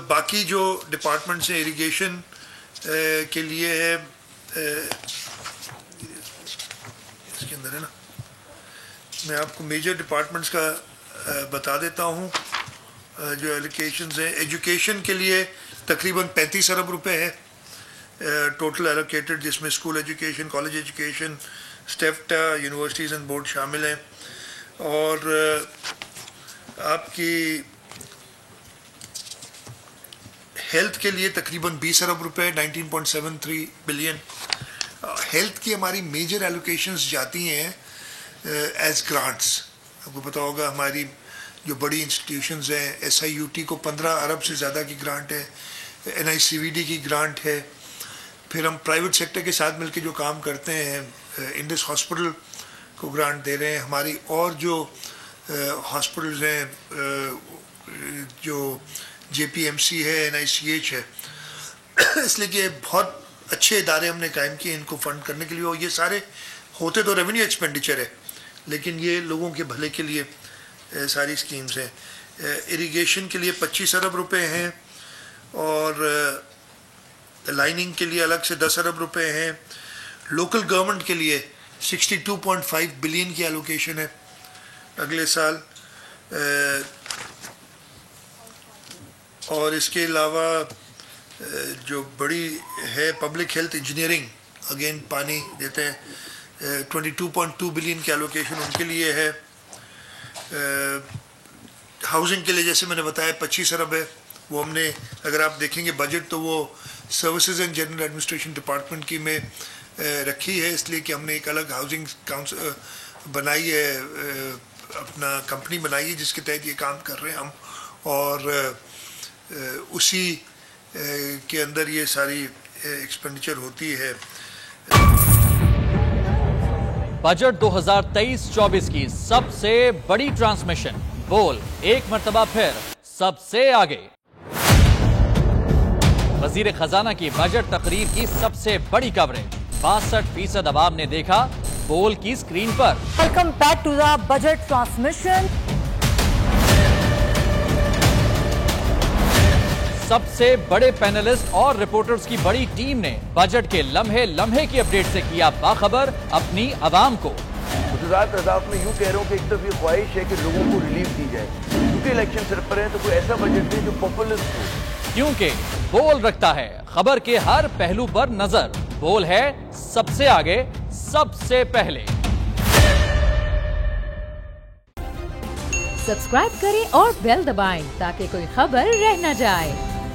باقی جو ڈپارٹمنٹس ہیں اریگیشن کے لیے ہے، اس کے اندر ہے نا، میں آپ کو میجر ڈپارٹمنٹس کا بتا دیتا ہوں جو ایلوکیشنز ہیں۔ ایجوکیشن کے لیے تقریباً 35 ارب روپے ہے ٹوٹل ایلوکیٹڈ، جس میں اسکول ایجوکیشن، کالج ایجوکیشن، اسٹیفٹا، یونیورسٹیز اینڈ بورڈ شامل ہیں۔ اور آپ کی ہیلتھ کے لیے تقریباً 20 ارب روپے، 19.73 بلین۔ ہیلتھ کی ہماری میجر ایلوکیشنز جاتی ہیں ایز گرانٹس۔ آپ کو پتہ ہوگا ہماری جو بڑی انسٹیٹیوشنز ہیں، SIUT کو 15 ارب سے زیادہ کی گرانٹ ہے، NICVD کی گرانٹ ہے۔ پھر ہم پرائیویٹ سیکٹر کے ساتھ مل کے جو کام کرتے ہیں، انڈس ہاسپٹل کو گرانٹ دے رہے ہیں۔ ہماری اور جو ہاسپٹلز ہیں، جو JPMC ہے، NICH ہے، اس لیے کہ بہت اچھے ادارے ہم نے قائم کیے ان کو فنڈ کرنے کے لیے، اور یہ سارے ہوتے تو ریونیو ایکسپینڈیچر ہے، لیکن یہ لوگوں کے بھلے کے لیے ساری اسکیمز ہیں۔ اریگیشن کے لیے 25 ارب روپے ہیں، اور لائننگ کے لیے الگ سے 10 ارب روپے ہیں۔ لوکل گورنمنٹ کے لیے 62.5 بلین کی ایلوکیشن ہے اگلے سال۔ اور اس کے علاوہ جو بڑی ہے پبلک ہیلتھ انجینئرنگ، اگین پانی دیتے ہیں، 22.2 بلین کی ایلوکیشن ان کے لیے ہے۔ ہاؤسنگ کے لیے جیسے میں نے بتایا 25 ارب ہے، وہ ہم نے اگر آپ دیکھیں گے بجٹ تو وہ services and general administration department کی میں رکھی ہے، اس لیے کہ ہم نے ایک الگ ہاؤسنگ کاؤنسل بنائی ہے، اپنا کمپنی بنائی ہے جس کے تحت یہ کام کر رہے ہیں ہم، اور اسی کے اندر یہ ساری ایکسپینڈیچر ہوتی ہے۔ بجٹ 2023-24 کی سب سے بڑی ٹرانسمیشن، بول ایک مرتبہ پھر سب سے آگے۔ وزیر خزانہ کی بجٹ تقریر کی سب سے بڑی کوریج، 62% عوام نے دیکھا بول کی اسکرین پر۔ Welcome back to the budget transmission. سب سے بڑے پینلسٹ اور رپورٹرز کی بڑی ٹیم نے بجٹ کے لمحے لمحے کی اپڈیٹ سے کیا باخبر اپنی عوام کو۔ گجرات اہداف میں یوں کہہ رہا ہوں کہ ایک طرف یہ خواہش ہے کہ لوگوں کو ریلیف دی جائے، کیونکہ الیکشن سر پر ہیں تو کوئی ایسا بجٹ دے جو پاپولسٹ ہو، کیونکہ بول رکھتا ہے خبر کے ہر پہلو پر نظر۔ بول ہے سب سے آگے، سب سے پہلے۔ سبسکرائب کریں اور بیل دبائیں تاکہ کوئی خبر رہ نہ جائے۔